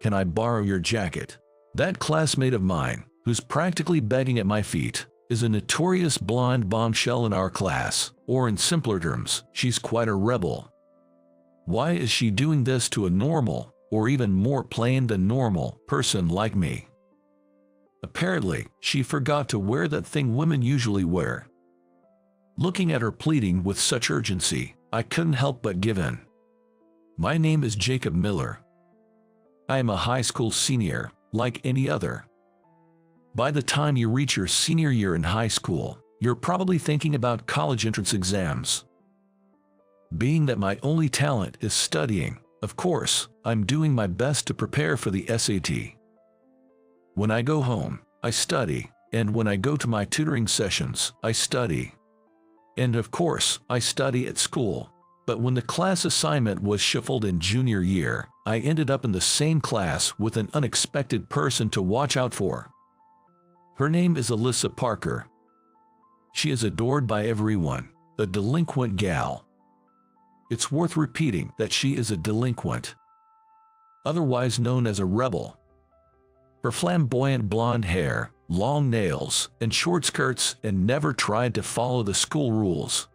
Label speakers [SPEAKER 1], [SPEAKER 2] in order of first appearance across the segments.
[SPEAKER 1] can I borrow your jacket? That classmate of mine, who's practically begging at my feet, is a notorious blonde bombshell in our class, or in simpler terms, she's quite a rebel. Why is she doing this to a normal, or even more plain than normal, person like me? Apparently, she forgot to wear that thing women usually wear. Looking at her pleading with such urgency, I couldn't help but give in. My name is Jacob Miller. I am a high school senior, like any other. By the time you reach your senior year in high school, you're probably thinking about college entrance exams. Being that my only talent is studying, of course, I'm doing my best to prepare for the SAT. When I go home, I study, and when I go to my tutoring sessions, I study. And of course, I study at school. But when the class assignment was shuffled in junior year, I ended up in the same class with an unexpected person to watch out for. Her name is Alyssa Parker. She is adored by everyone, a delinquent gal. It's worth repeating that she is a delinquent, otherwise known as a rebel. Her flamboyant blonde hair, long nails, and short skirts, and never tried to follow the school rules.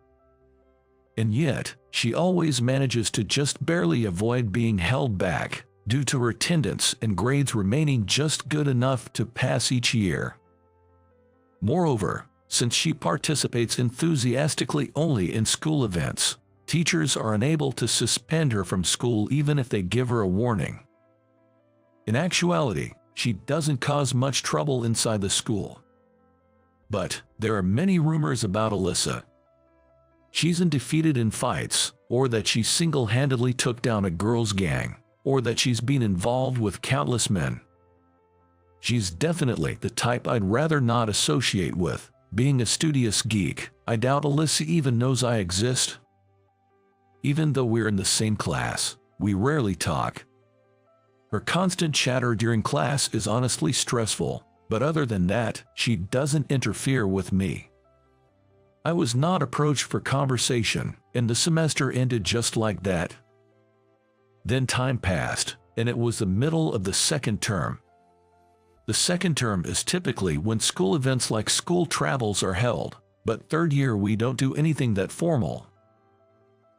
[SPEAKER 1] And yet, she always manages to just barely avoid being held back, due to her attendance and grades remaining just good enough to pass each year. Moreover, since she participates enthusiastically only in school events, teachers are unable to suspend her from school even if they give her a warning. In actuality, she doesn't cause much trouble inside the school. But there are many rumors about Alyssa. She's undefeated in fights, or that she single-handedly took down a girls' gang, or that she's been involved with countless men. She's definitely the type I'd rather not associate with. Being a studious geek, I doubt Alyssa even knows I exist. Even though we're in the same class, we rarely talk. Her constant chatter during class is honestly stressful, but other than that, she doesn't interfere with me. I was not approached for conversation, and the semester ended just like that. Then time passed, and it was the middle of the second term. The second term is typically when school events like school travels are held, but third year we don't do anything that formal.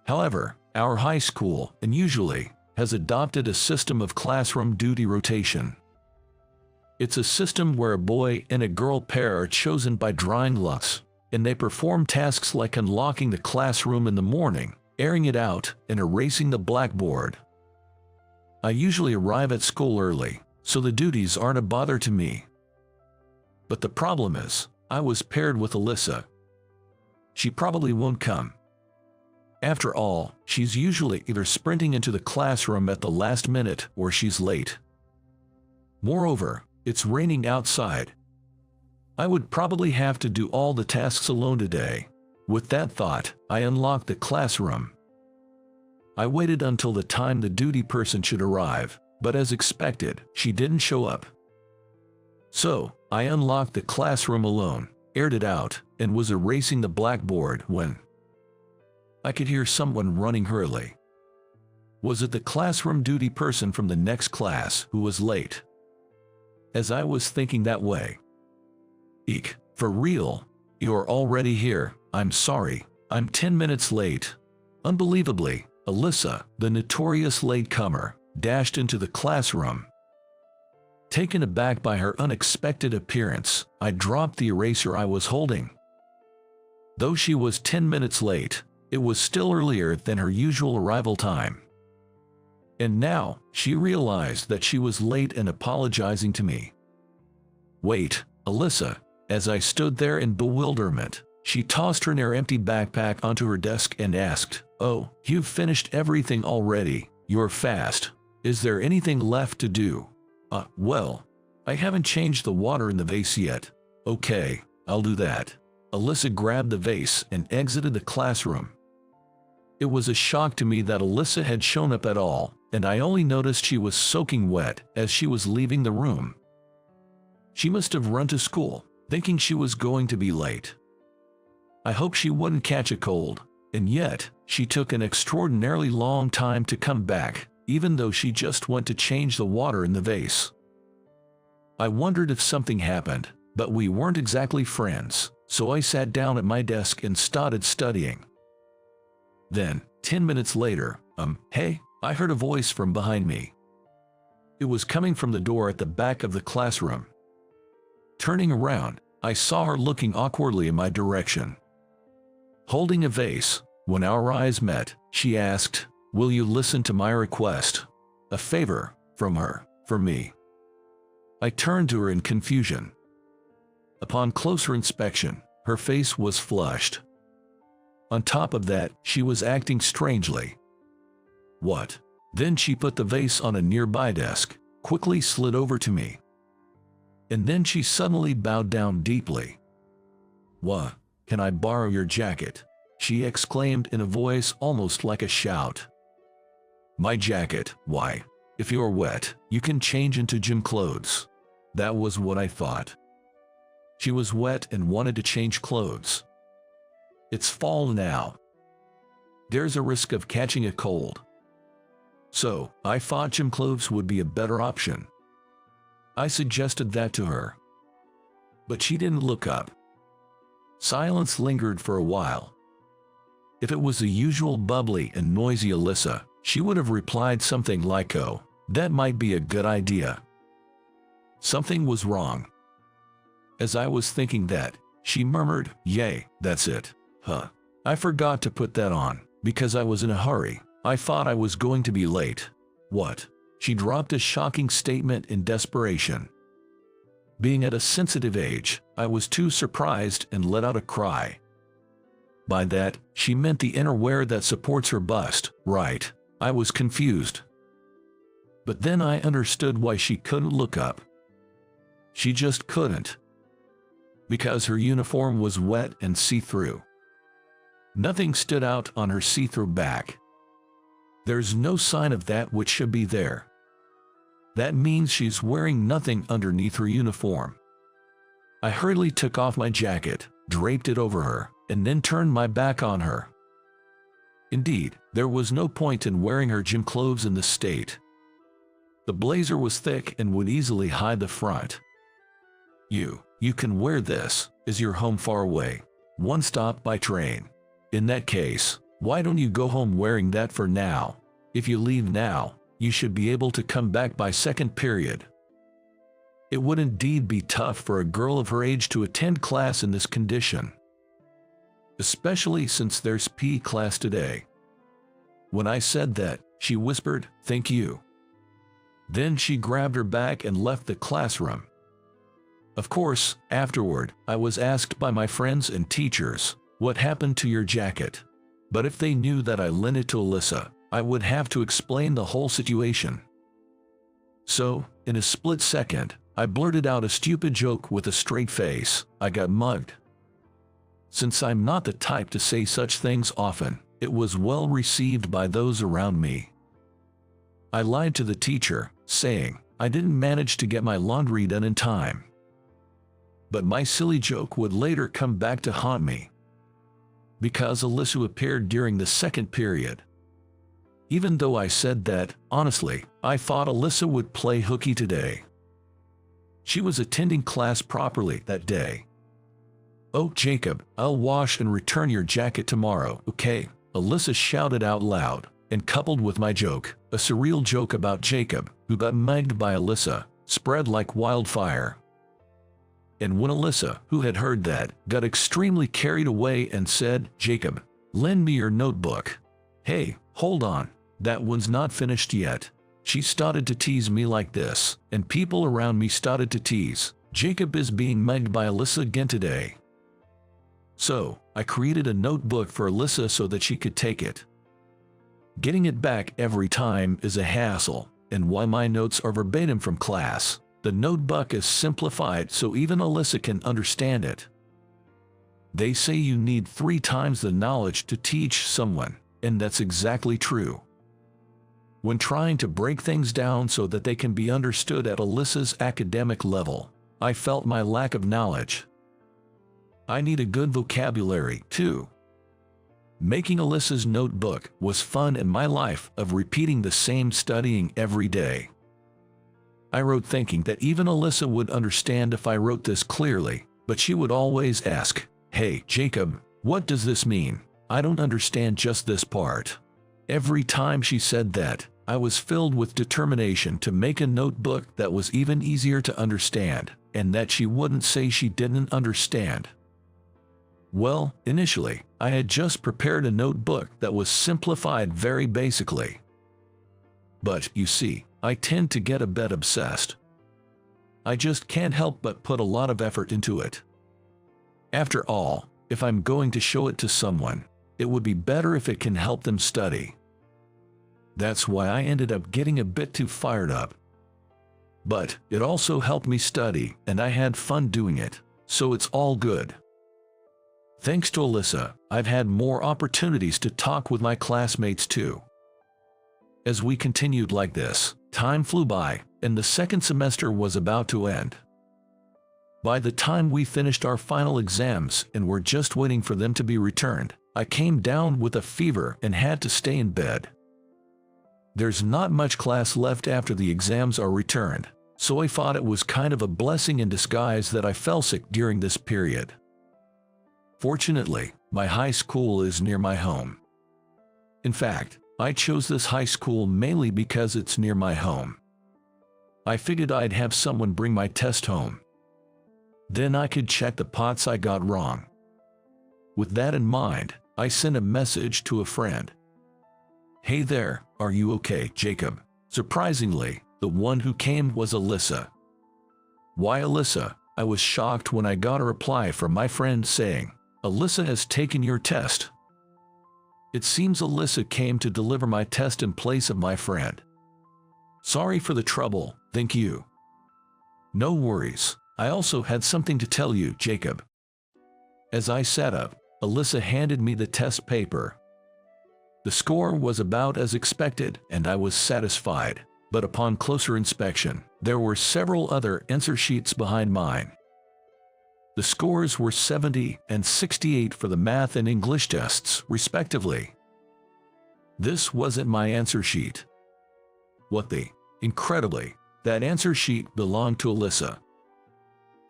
[SPEAKER 1] However, our high school, and usually, has adopted a system of classroom duty rotation. It's a system where a boy and a girl pair are chosen by drawing lots, and they perform tasks like unlocking the classroom in the morning, airing it out, and erasing the blackboard. I usually arrive at school early, so the duties aren't a bother to me. But the problem is, I was paired with Alyssa. She probably won't come. After all, she's usually either sprinting into the classroom at the last minute or she's late. Moreover, it's raining outside. I would probably have to do all the tasks alone today. With that thought, I unlocked the classroom. I waited until the time the duty person should arrive, but as expected, she didn't show up. So, I unlocked the classroom alone, aired it out, and was erasing the blackboard when I could hear someone running hurriedly. Was it the classroom duty person from the next class who was late? As I was thinking that way. Eek, for real? You're already here, I'm sorry, I'm 10 minutes late. Unbelievably, Alyssa, the notorious latecomer, dashed into the classroom. Taken aback by her unexpected appearance, I dropped the eraser I was holding. Though she was 10 minutes late, it was still earlier than her usual arrival time. And now, she realized that she was late and apologizing to me. Wait, Alyssa. As I stood there in bewilderment, she tossed her near-empty backpack onto her desk and asked, "Oh, you've finished everything already, you're fast. Is there anything left to do?" Well, I haven't changed the water in the vase yet." "Okay, I'll do that." Alyssa grabbed the vase and exited the classroom. It was a shock to me that Alyssa had shown up at all, and I only noticed she was soaking wet as she was leaving the room. She must have run to school, thinking she was going to be late. I hoped she wouldn't catch a cold, and yet, she took an extraordinarily long time to come back, even though she just went to change the water in the vase. I wondered if something happened, but we weren't exactly friends, so I sat down at my desk and started studying. Then, 10 minutes later, hey, I heard a voice from behind me. It was coming from the door at the back of the classroom. Turning around, I saw her looking awkwardly in my direction. Holding a vase, when our eyes met, she asked, "Will you listen to my request?" A favor, from her, for me. I turned to her in confusion. Upon closer inspection, her face was flushed. On top of that, she was acting strangely. What? Then she put the vase on a nearby desk, quickly slid over to me. And then she suddenly bowed down deeply. "What? Can I borrow your jacket?" she exclaimed in a voice almost like a shout. My jacket? Why? If you're wet, you can change into gym clothes. That was what I thought. She was wet and wanted to change clothes. It's fall now. There's a risk of catching a cold. So, I thought gym clothes would be a better option. I suggested that to her. But she didn't look up. Silence lingered for a while. If it was the usual bubbly and noisy Alyssa, she would have replied something like, "Oh, that might be a good idea." Something was wrong. As I was thinking that, she murmured, "Yay, that's it. Huh. I forgot to put that on, because I was in a hurry. I thought I was going to be late." What? She dropped a shocking statement in desperation. Being at a sensitive age, I was too surprised and let out a cry. By that, she meant the innerwear that supports her bust, right? I was confused. But then I understood why she couldn't look up. She just couldn't. Because her uniform was wet and see-through. Nothing stood out on her see-through back. There's no sign of that which should be there. That means she's wearing nothing underneath her uniform. I hurriedly took off my jacket, draped it over her, and then turned my back on her. Indeed, there was no point in wearing her gym clothes in this state. The blazer was thick and would easily hide the front. You can wear this. Is your home far away? One stop by train. In that case, why don't you go home wearing that for now? If you leave now, you should be able to come back by second period. It would indeed be tough for a girl of her age to attend class in this condition. Especially since there's PE class today. When I said that, she whispered, "Thank you." Then she grabbed her bag and left the classroom. Of course, afterward, I was asked by my friends and teachers, "What happened to your jacket?" But if they knew that I lent it to Alyssa, I would have to explain the whole situation. So, in a split second, I blurted out a stupid joke with a straight face. I got mugged. Since I'm not the type to say such things often, it was well received by those around me. I lied to the teacher, saying I didn't manage to get my laundry done in time. But my silly joke would later come back to haunt me. Because Alyssa appeared during the second period. Even though I said that, honestly, I thought Alyssa would play hooky today. She was attending class properly that day. "Oh, Jacob, I'll wash and return your jacket tomorrow, okay?" Alyssa shouted out loud, and coupled with my joke, a surreal joke about Jacob, who got mugged by Alyssa, spread like wildfire. And when Alyssa, who had heard that, got extremely carried away and said, "Jacob, lend me your notebook." "Hey, hold on, that one's not finished yet." She started to tease me like this, and people around me started to tease, "Jacob is being mugged by Alyssa again today." So, I created a notebook for Alyssa so that she could take it. Getting it back every time is a hassle, and while my notes are verbatim from class, the notebook is simplified so even Alyssa can understand it. They say you need 3 times the knowledge to teach someone, and that's exactly true. When trying to break things down so that they can be understood at Alyssa's academic level, I felt my lack of knowledge. I need a good vocabulary, too. Making Alyssa's notebook was fun in my life of repeating the same studying every day. I wrote thinking that even Alyssa would understand if I wrote this clearly, but she would always ask, "Hey, Jacob, what does this mean? I don't understand just this part." Every time she said that, I was filled with determination to make a notebook that was even easier to understand, and that she wouldn't say she didn't understand. Well, initially, I had just prepared a notebook that was simplified very basically. But, you see, I tend to get a bit obsessed. I just can't help but put a lot of effort into it. After all, if I'm going to show it to someone, it would be better if it can help them study. That's why I ended up getting a bit too fired up. But it also helped me study, and I had fun doing it, so it's all good. Thanks to Alyssa, I've had more opportunities to talk with my classmates too. As we continued like this, time flew by, and the second semester was about to end. By the time we finished our final exams and were just waiting for them to be returned, I came down with a fever and had to stay in bed. There's not much class left after the exams are returned, so I thought it was kind of a blessing in disguise that I fell sick during this period. Fortunately, my high school is near my home. In fact, I chose this high school mainly because it's near my home. I figured I'd have someone bring my test home. Then I could check the parts I got wrong. With that in mind, I sent a message to a friend. "Hey there, are you okay, Jacob?" Surprisingly, the one who came was Alyssa. "Why, Alyssa?" I was shocked when I got a reply from my friend saying, "Alyssa has taken your test." It seems Alyssa came to deliver my test in place of my friend. "Sorry for the trouble, thank you." "No worries, I also had something to tell you, Jacob." As I sat up, Alyssa handed me the test paper. The score was about as expected, and I was satisfied, but upon closer inspection, there were several other answer sheets behind mine. The scores were 70 and 68 for the math and English tests, respectively. This wasn't my answer sheet. Incredibly, that answer sheet belonged to Alyssa.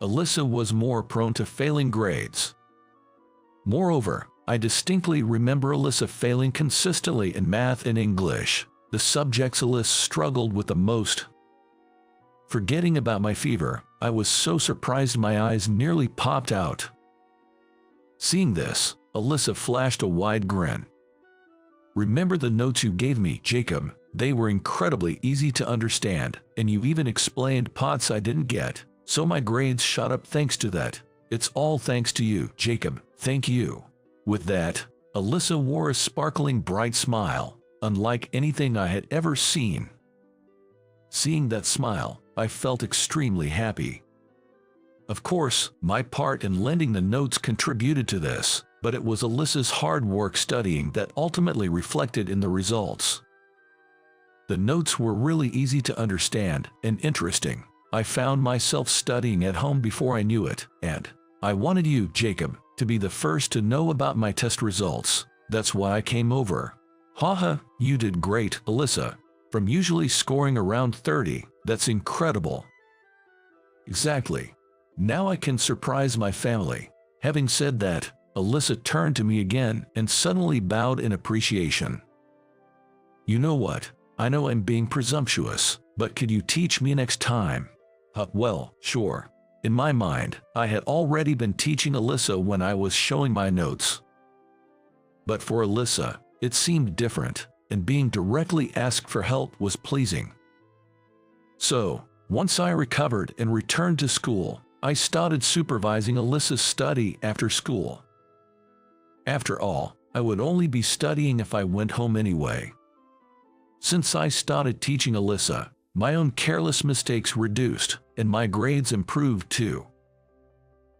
[SPEAKER 1] Alyssa was more prone to failing grades. Moreover, I distinctly remember Alyssa failing consistently in math and English, the subjects Alyssa struggled with the most. Forgetting about my fever, I was so surprised my eyes nearly popped out. Seeing this, Alyssa flashed a wide grin. "Remember the notes you gave me, Jacob? They were incredibly easy to understand, and you even explained parts I didn't get, so my grades shot up thanks to that. It's all thanks to you, Jacob, thank you." With that, Alyssa wore a sparkling bright smile, unlike anything I had ever seen. Seeing that smile, I felt extremely happy. Of course, my part in lending the notes contributed to this, but it was Alyssa's hard work studying that ultimately reflected in the results. The notes were really easy to understand and interesting. I found myself studying at home before I knew it, and I wanted you, Jacob, to be the first to know about my test results. That's why I came over. Haha, you did great, Alyssa. From usually scoring around 30, that's incredible. Exactly. Now I can surprise my family. Having said that, Alyssa turned to me again and suddenly bowed in appreciation. "You know what? I know I'm being presumptuous, but could you teach me next time?" Well, sure. In my mind, I had already been teaching Alyssa when I was showing my notes. But for Alyssa, it seemed different, and being directly asked for help was pleasing. So, once I recovered and returned to school, I started supervising Alyssa's study after school. After all, I would only be studying if I went home anyway. Since I started teaching Alyssa, my own careless mistakes reduced, and my grades improved too.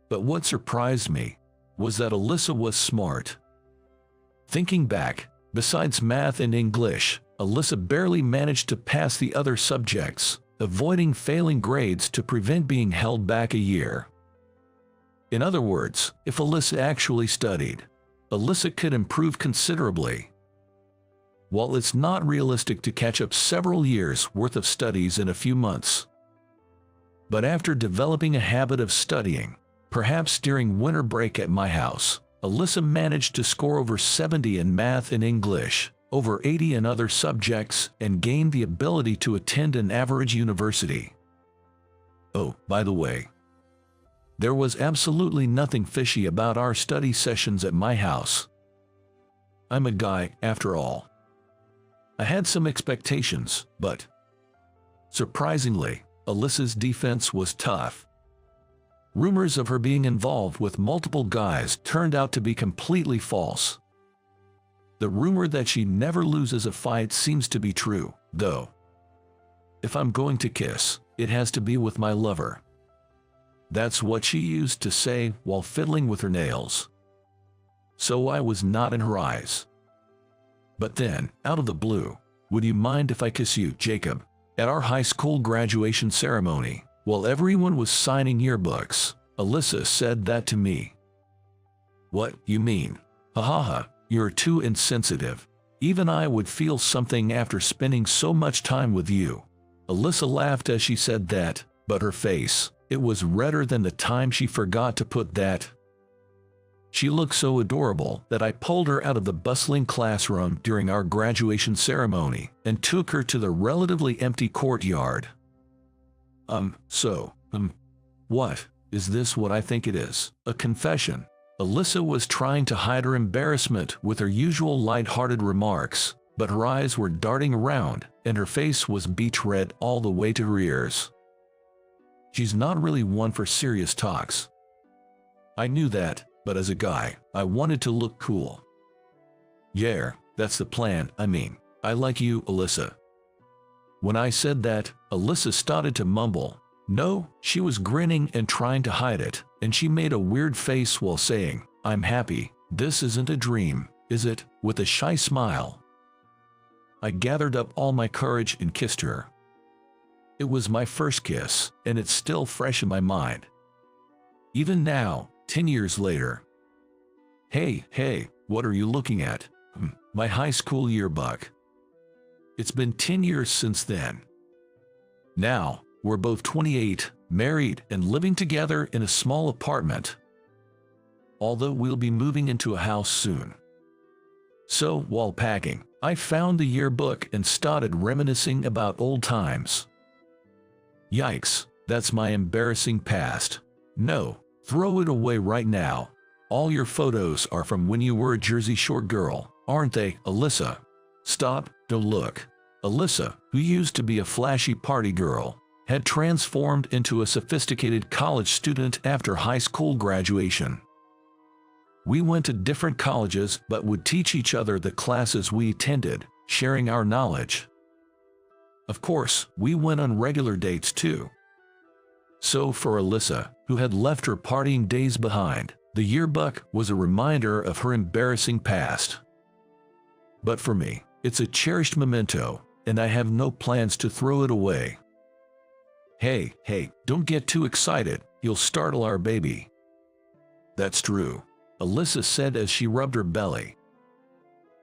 [SPEAKER 1] But what surprised me was that Alyssa was smart. Thinking back, besides math and English, Alyssa barely managed to pass the other subjects, avoiding failing grades to prevent being held back a year. In other words, if Alyssa actually studied, Alyssa could improve considerably. While it's not realistic to catch up several years' worth of studies in a few months. But after developing a habit of studying, perhaps during winter break at my house, Alyssa managed to score over 70 in math and English, over 80 in other subjects, and gained the ability to attend an average university. Oh, by the way, there was absolutely nothing fishy about our study sessions at my house. I'm a guy, after all. I had some expectations, but surprisingly, Alyssa's defense was tough. Rumors of her being involved with multiple guys turned out to be completely false. The rumor that she never loses a fight seems to be true, though. If I'm going to kiss, it has to be with my lover. That's what she used to say while fiddling with her nails. So I was not in her eyes. But then, out of the blue, "Would you mind if I kiss you, Jacob?" At our high school graduation ceremony, while everyone was signing yearbooks, Alyssa said that to me. "What, you mean? Ha ha ha, you're too insensitive. Even I would feel something after spending so much time with you." Alyssa laughed as she said that, but her face, it was redder than the time she forgot to put that. She looked so adorable that I pulled her out of the bustling classroom during our graduation ceremony and took her to the relatively empty courtyard. What? Is this what I think it is? A confession? Alyssa was trying to hide her embarrassment with her usual light-hearted remarks, but her eyes were darting around and her face was beet red all the way to her ears. She's not really one for serious talks. I knew that. But as a guy, I wanted to look cool. Yeah, that's the plan. I mean, I like you, Alyssa. When I said that, Alyssa started to mumble. No, she was grinning and trying to hide it, and she made a weird face while saying, "I'm happy. This isn't a dream, is it?" with a shy smile. I gathered up all my courage and kissed her. It was my first kiss, and it's still fresh in my mind. Even now, 10 years later. Hey, what are you looking at? My high school yearbook. It's been 10 years since then. Now, we're both 28, married, and living together in a small apartment. Although we'll be moving into a house soon. So, while packing, I found the yearbook and started reminiscing about old times. Yikes, that's my embarrassing past. No. Throw it away right now. All your photos are from when you were a Jersey Shore girl, aren't they, Alyssa? Stop, don't look. Alyssa, who used to be a flashy party girl, had transformed into a sophisticated college student after high school graduation. We went to different colleges but would teach each other the classes we attended, sharing our knowledge. Of course, we went on regular dates too. So for Alyssa, who had left her partying days behind, the yearbook was a reminder of her embarrassing past. But for me, it's a cherished memento, and I have no plans to throw it away. Hey, don't get too excited, you'll startle our baby. That's true, Alyssa said as she rubbed her belly.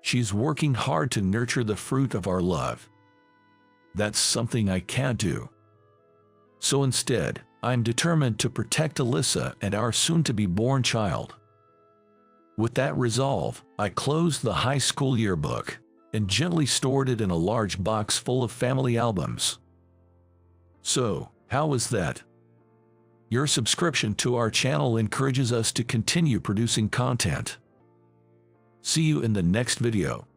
[SPEAKER 1] She's working hard to nurture the fruit of our love. That's something I can't do. So instead, I'm determined to protect Alyssa and our soon-to-be-born child. With that resolve, I closed the high school yearbook and gently stored it in a large box full of family albums. So, how was that? Your subscription to our channel encourages us to continue producing content. See you in the next video.